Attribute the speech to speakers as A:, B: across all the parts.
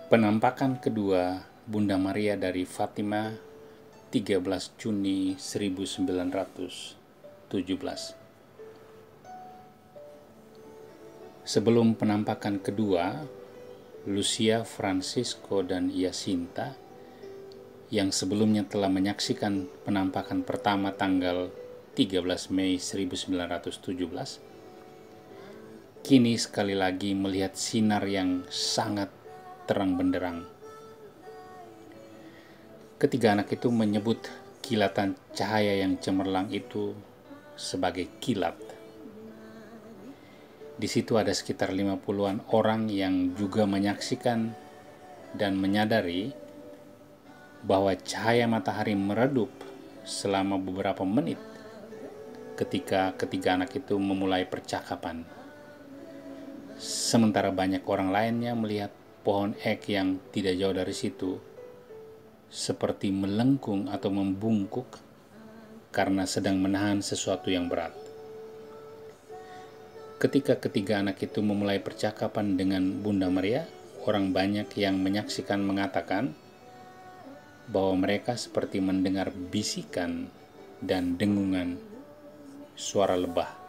A: Penampakan kedua Bunda Maria dari Fatima 13 Juni 1917. Sebelum penampakan kedua, Lucia, Francisco, dan Jacinta yang sebelumnya telah menyaksikan penampakan pertama tanggal 13 Mei 1917, kini sekali lagi melihat sinar yang sangat terang benderang. Ketiga anak itu menyebut kilatan cahaya yang cemerlang itu sebagai kilat. Di situ ada sekitar 50-an orang yang juga menyaksikan dan menyadari bahwa cahaya matahari meredup selama beberapa menit ketika ketiga anak itu memulai percakapan. Sementara banyak orang lainnya melihat pohon ek yang tidak jauh dari situ seperti melengkung atau membungkuk karena sedang menahan sesuatu yang berat. Ketika ketiga anak itu memulai percakapan dengan Bunda Maria, orang banyak yang menyaksikan mengatakan bahwa mereka seperti mendengar bisikan dan dengungan suara lebah.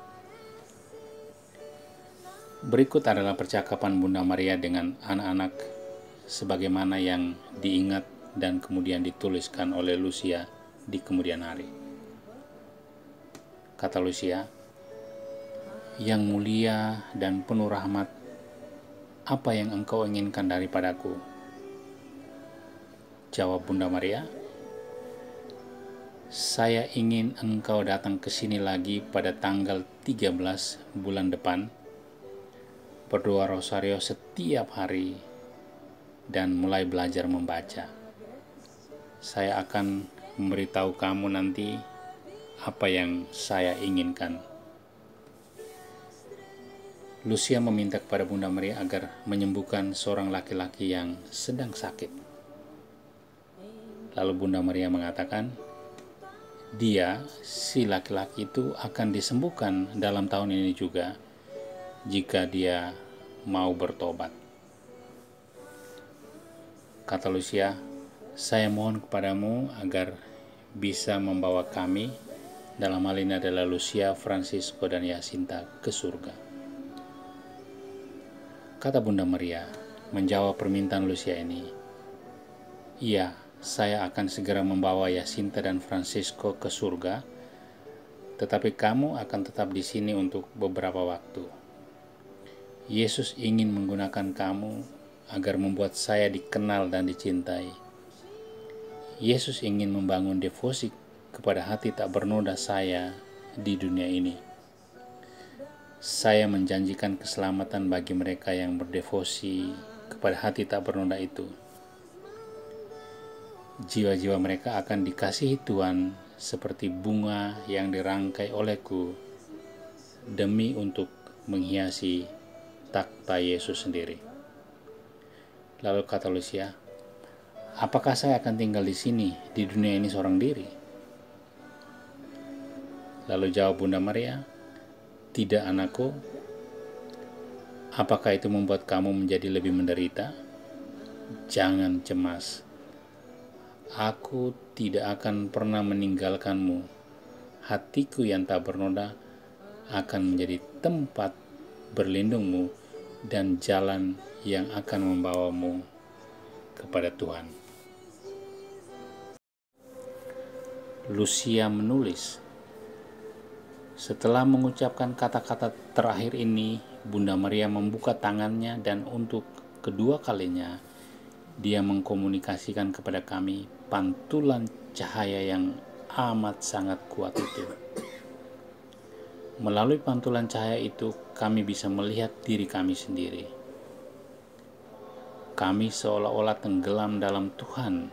A: Berikut adalah percakapan Bunda Maria dengan anak-anak sebagaimana yang diingat dan kemudian dituliskan oleh Lucia di kemudian hari. Kata Lucia, "Yang mulia dan penuh rahmat, apa yang engkau inginkan daripadaku?" Jawab Bunda Maria, "Saya ingin engkau datang ke sini lagi pada tanggal 13 bulan depan, berdoa rosario setiap hari, dan mulai belajar membaca. Saya akan memberitahu kamu nanti apa yang saya inginkan." Lucia meminta kepada Bunda Maria agar menyembuhkan seorang laki-laki yang sedang sakit. Lalu Bunda Maria mengatakan, si laki-laki itu akan disembuhkan dalam tahun ini juga, jika dia mau bertobat. Kata Lucia, "Saya mohon kepadamu agar bisa membawa kami," dalam hal ini adalah Lucia, Francisco, dan Jacinta, ke surga. Kata Bunda Maria menjawab permintaan Lucia ini, "Iya, saya akan segera membawa Jacinta dan Francisco ke surga, tetapi kamu akan tetap di sini untuk beberapa waktu. Yesus ingin menggunakan kamu agar membuat saya dikenal dan dicintai. Yesus ingin membangun devosi kepada hati tak bernoda saya di dunia ini. Saya menjanjikan keselamatan bagi mereka yang berdevosi kepada hati tak bernoda itu. Jiwa-jiwa mereka akan dikasihi Tuhan seperti bunga yang dirangkai olehku demi untuk menghiasi takhta Yesus sendiri." Lalu kata Lucia, "Apakah saya akan tinggal di sini, di dunia ini seorang diri?" Lalu jawab Bunda Maria, "Tidak, anakku. Apakah itu membuat kamu menjadi lebih menderita? Jangan cemas. Aku tidak akan pernah meninggalkanmu. Hatiku yang tak bernoda akan menjadi tempat berlindungmu dan jalan yang akan membawamu kepada Tuhan." Lucia menulis, setelah mengucapkan kata-kata terakhir ini, Bunda Maria membuka tangannya dan untuk kedua kalinya dia mengkomunikasikan kepada kami pantulan cahaya yang amat sangat kuat itu. Melalui pantulan cahaya itu, kami bisa melihat diri kami sendiri. Kami seolah-olah tenggelam dalam Tuhan.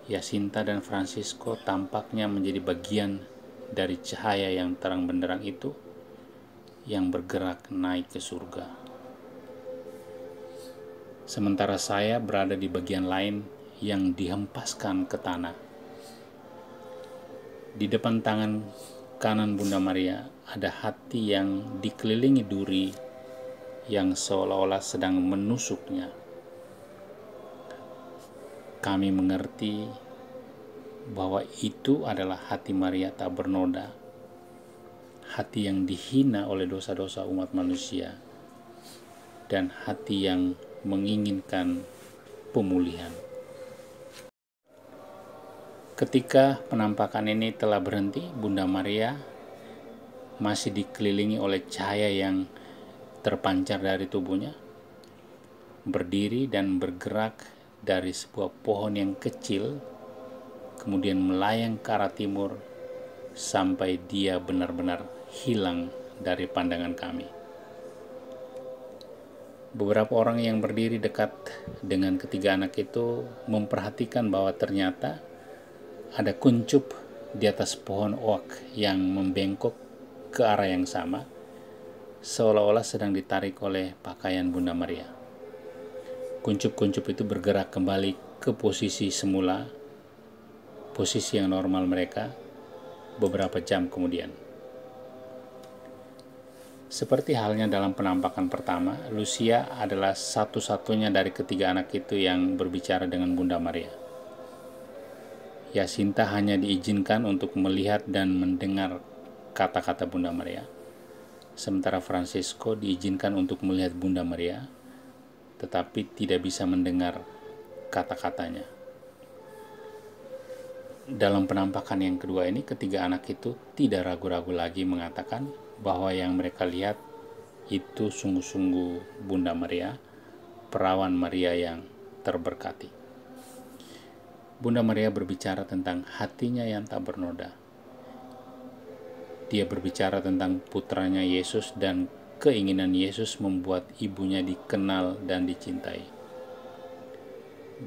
A: Jacinta dan Francisco tampaknya menjadi bagian dari cahaya yang terang benderang itu yang bergerak naik ke surga. Sementara saya berada di bagian lain yang dihempaskan ke tanah. Di depan tangan kanan Bunda Maria ada hati yang dikelilingi duri yang seolah-olah sedang menusuknya. kami mengerti bahwa itu adalah hati Maria tak bernoda, hati yang dihina oleh dosa-dosa umat manusia, dan hati yang menginginkan pemulihan. Ketika penampakan ini telah berhenti, Bunda Maria masih dikelilingi oleh cahaya yang terpancar dari tubuhnya, berdiri dan bergerak dari sebuah pohon yang kecil, kemudian melayang ke arah timur sampai dia benar-benar hilang dari pandangan kami. Beberapa orang yang berdiri dekat dengan ketiga anak itu memperhatikan bahwa ternyata ada kuncup di atas pohon oak yang membengkok ke arah yang sama, seolah-olah sedang ditarik oleh pakaian Bunda Maria. Kuncup-kuncup itu bergerak kembali ke posisi semula, posisi yang normal mereka, beberapa jam kemudian. Seperti halnya dalam penampakan pertama, Lucia adalah satu-satunya dari ketiga anak itu yang berbicara dengan Bunda Maria. Jacinta hanya diizinkan untuk melihat dan mendengar kata-kata Bunda Maria, sementara Francesco diizinkan untuk melihat Bunda Maria, tetapi tidak bisa mendengar kata-katanya. Dalam penampakan yang kedua ini, ketiga anak itu tidak ragu-ragu lagi mengatakan bahwa yang mereka lihat itu sungguh-sungguh Bunda Maria, perawan Maria yang terberkati. Bunda Maria berbicara tentang hatinya yang tak bernoda. Dia berbicara tentang putranya Yesus dan keinginan Yesus membuat ibunya dikenal dan dicintai.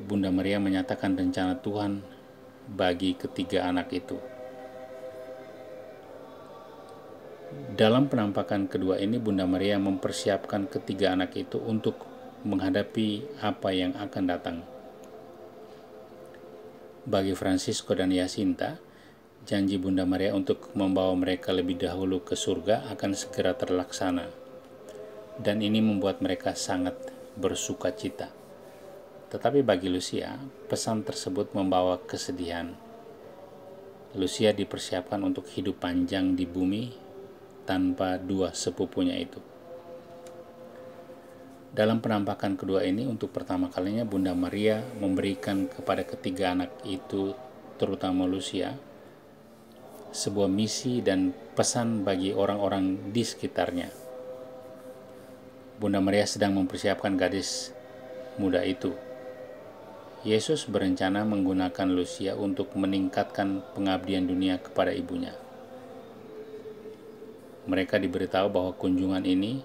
A: Bunda Maria menyatakan rencana Tuhan bagi ketiga anak itu. Dalam penampakan kedua ini, Bunda Maria mempersiapkan ketiga anak itu untuk menghadapi apa yang akan datang. Bagi Francesco dan Jacinta, janji Bunda Maria untuk membawa mereka lebih dahulu ke surga akan segera terlaksana, dan ini membuat mereka sangat bersuka cita. Tetapi bagi Lucia, pesan tersebut membawa kesedihan. Lucia dipersiapkan untuk hidup panjang di bumi tanpa dua sepupunya itu. Dalam penampakan kedua ini, untuk pertama kalinya Bunda Maria memberikan kepada ketiga anak itu, terutama Lucia, sebuah misi dan pesan bagi orang-orang di sekitarnya. Bunda Maria sedang mempersiapkan gadis muda itu. Yesus berencana menggunakan Lucia untuk meningkatkan pengabdian dunia kepada ibunya. Mereka diberitahu bahwa kunjungan ini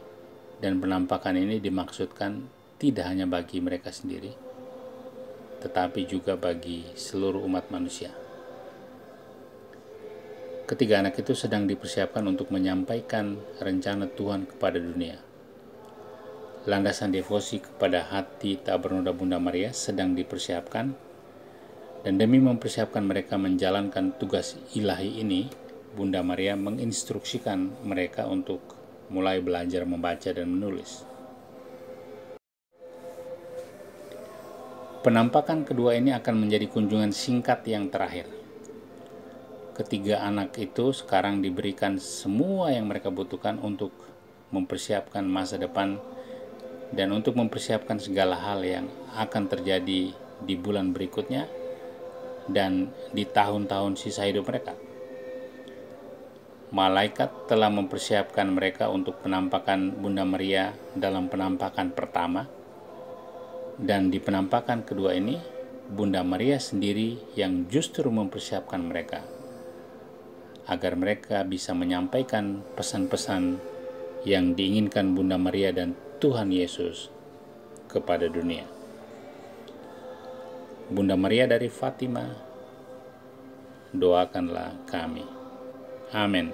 A: dan penampakan ini dimaksudkan tidak hanya bagi mereka sendiri, tetapi juga bagi seluruh umat manusia. Ketiga anak itu sedang dipersiapkan untuk menyampaikan rencana Tuhan kepada dunia. Landasan devosi kepada hati tak bernoda Bunda Maria sedang dipersiapkan, dan demi mempersiapkan mereka menjalankan tugas ilahi ini, Bunda Maria menginstruksikan mereka untuk mulai belajar membaca dan menulis. Penampakan kedua ini akan menjadi kunjungan singkat yang terakhir. Ketiga anak itu sekarang diberikan semua yang mereka butuhkan untuk mempersiapkan masa depan dan untuk mempersiapkan segala hal yang akan terjadi di bulan berikutnya dan di tahun-tahun sisa hidup mereka. Malaikat telah mempersiapkan mereka untuk penampakan Bunda Maria dalam penampakan pertama, dan di penampakan kedua ini, Bunda Maria sendiri yang justru mempersiapkan mereka, agar mereka bisa menyampaikan pesan-pesan yang diinginkan Bunda Maria dan Tuhan Yesus kepada dunia. Bunda Maria dari Fatima, doakanlah kami. Amin.